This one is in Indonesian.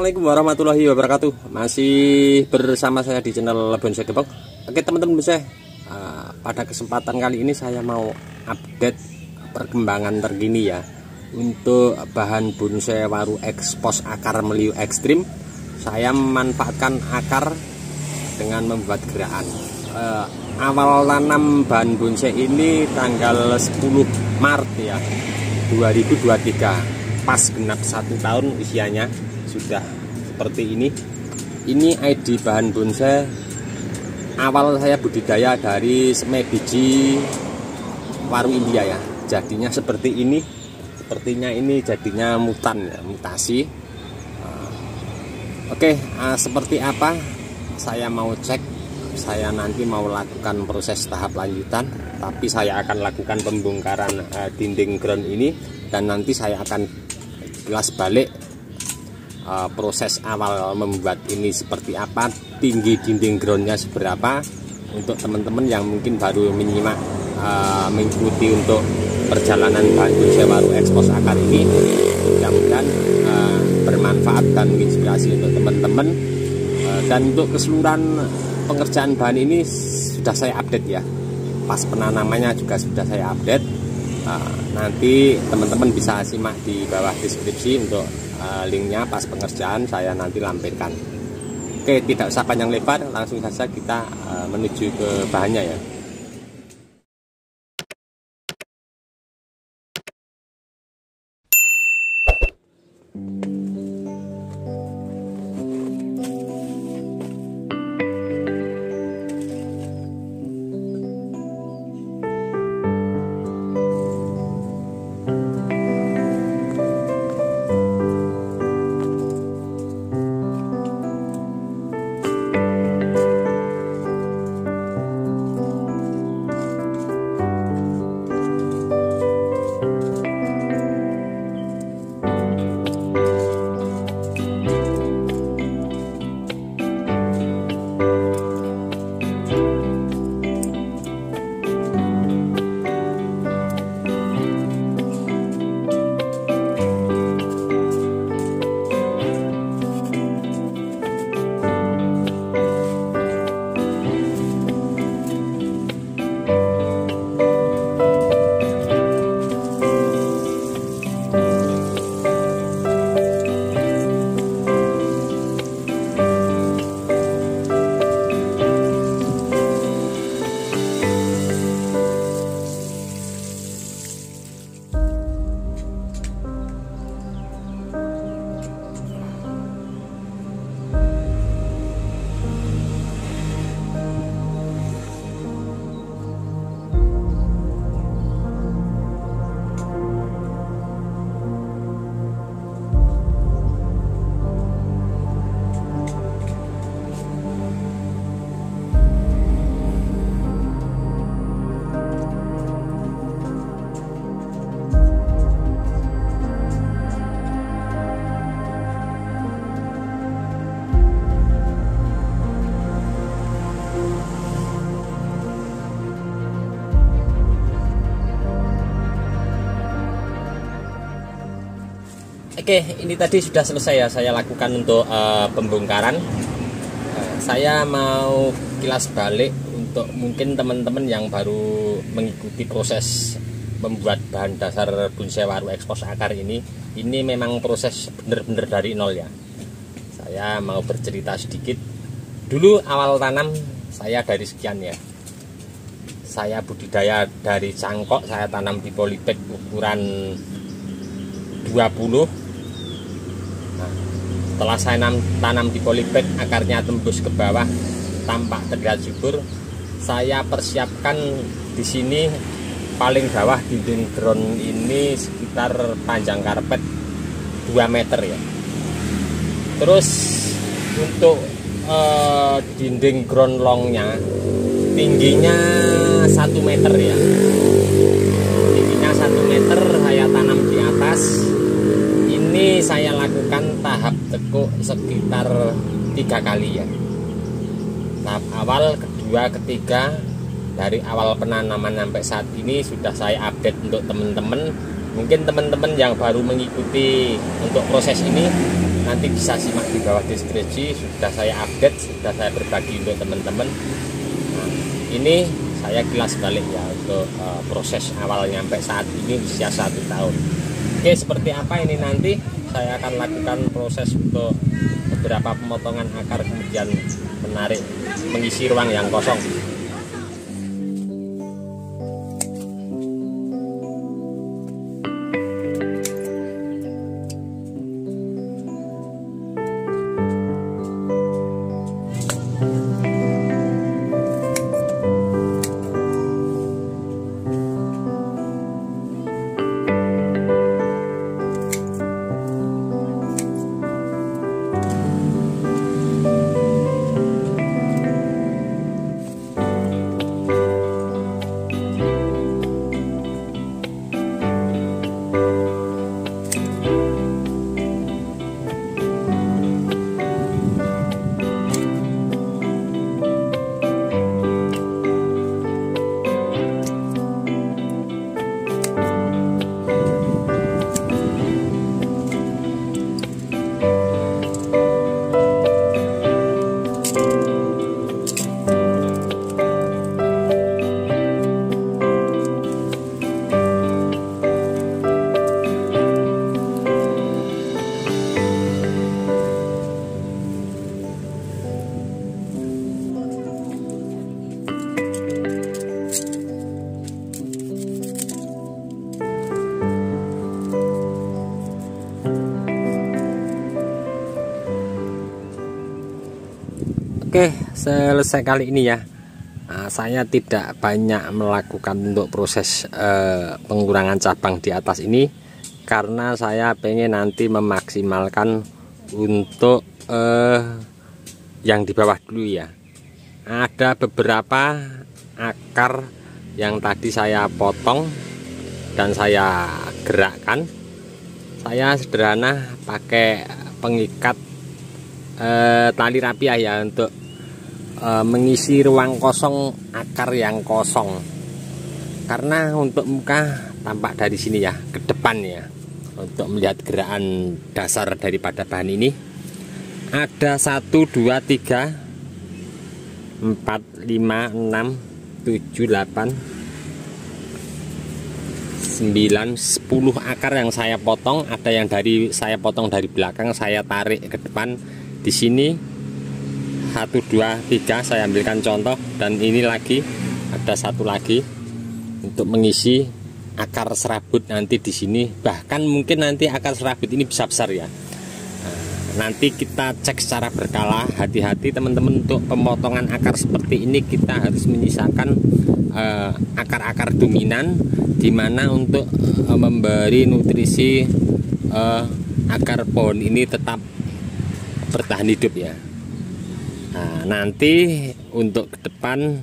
Assalamualaikum warahmatullahi wabarakatuh. Masih bersama saya di channel Bonsai Depok. Oke teman-teman bonsai, pada kesempatan kali ini saya mau update perkembangan terkini ya untuk bahan bonsai waru expose akar meliuk ekstrim. Saya memanfaatkan akar dengan membuat gerakan. Awal tanam bahan bonsai ini tanggal 10 Maret ya 2023, pas genap 1 tahun usianya. Sudah seperti ini. Ini ID bahan bonsai awal saya budidaya dari semai biji waru India ya. Jadinya seperti ini. Sepertinya ini jadinya mutan ya, mutasi. Oke, seperti apa? Saya mau cek. Saya nanti mau lakukan proses tahap lanjutan. Tapi saya akan lakukan pembongkaran dinding ground ini, dan nanti saya akan kilas balik proses awal membuat ini seperti apa, tinggi dinding groundnya seberapa, untuk teman-teman yang mungkin baru menyimak mengikuti untuk perjalanan bahan bonsai waru expose akar ini. Mudah-mudahan bermanfaat dan menginspirasi untuk teman-teman. Dan untuk keseluruhan pengerjaan bahan ini sudah saya update ya, pas penanamannya juga sudah saya update. Nanti teman-teman bisa simak di bawah deskripsi untuk linknya pas pengerjaan saya nanti lampirkan. Oke, tidak usah panjang lebar, langsung saja kita menuju ke bahannya ya. Oke, ini tadi sudah selesai ya saya lakukan untuk pembongkaran. Saya mau kilas balik untuk mungkin teman-teman yang baru mengikuti proses membuat bahan dasar bonsai waru expose akar ini. Ini memang proses benar-benar dari nol ya. Saya mau bercerita sedikit. Dulu awal tanam saya dari sekian ya. Saya budidaya dari cangkok, saya tanam di polybag ukuran 20. Setelah saya tanam di polybag, akarnya tembus ke bawah, tampak terlihat subur. Saya persiapkan di sini paling bawah dinding ground ini sekitar panjang karpet 2 meter ya. Terus untuk dinding ground longnya tingginya 1 meter ya. Tingginya 1 meter saya tanam di atas. Ini saya lakukan tahap tekuk sekitar 3 kali ya. Tahap awal, kedua, ketiga. Dari awal penanaman sampai saat ini sudah saya update untuk teman-teman. Mungkin teman-teman yang baru mengikuti untuk proses ini nanti bisa simak di bawah deskripsi, sudah saya update, sudah saya berbagi untuk teman-teman. Nah, ini saya kilas balik ya untuk proses awal nyampe saat ini usia 1 tahun. Oke, seperti apa ini nanti saya akan lakukan proses untuk beberapa pemotongan akar, kemudian menarik mengisi ruang yang kosong. Oke, selesai kali ini ya. Nah, saya tidak banyak melakukan untuk proses pengurangan cabang di atas ini karena saya pengen nanti memaksimalkan untuk yang di bawah dulu ya. Ada beberapa akar yang tadi saya potong dan saya gerakkan. Saya sederhana pakai pengikat tali rapiah ya untuk mengisi ruang kosong akar yang kosong, karena untuk muka tampak dari sini ya ke depan ya, untuk melihat gerakan dasar daripada bahan ini. Ada 1, 2, 3, 4, 5, 6, 7, 8, 9, 10 akar yang saya potong. Ada yang saya potong dari belakang, saya tarik ke depan. Di sini 1, 2, 3 saya ambilkan contoh, dan ini lagi ada 1 lagi untuk mengisi akar serabut nanti di sini. Bahkan mungkin nanti akar serabut ini bisa besar ya. Nanti kita cek secara berkala. Hati-hati teman-teman, untuk pemotongan akar seperti ini kita harus menyisakan akar-akar dominan, dimana untuk memberi nutrisi agar pohon ini tetap bertahan hidup ya. Nah, nanti untuk ke depan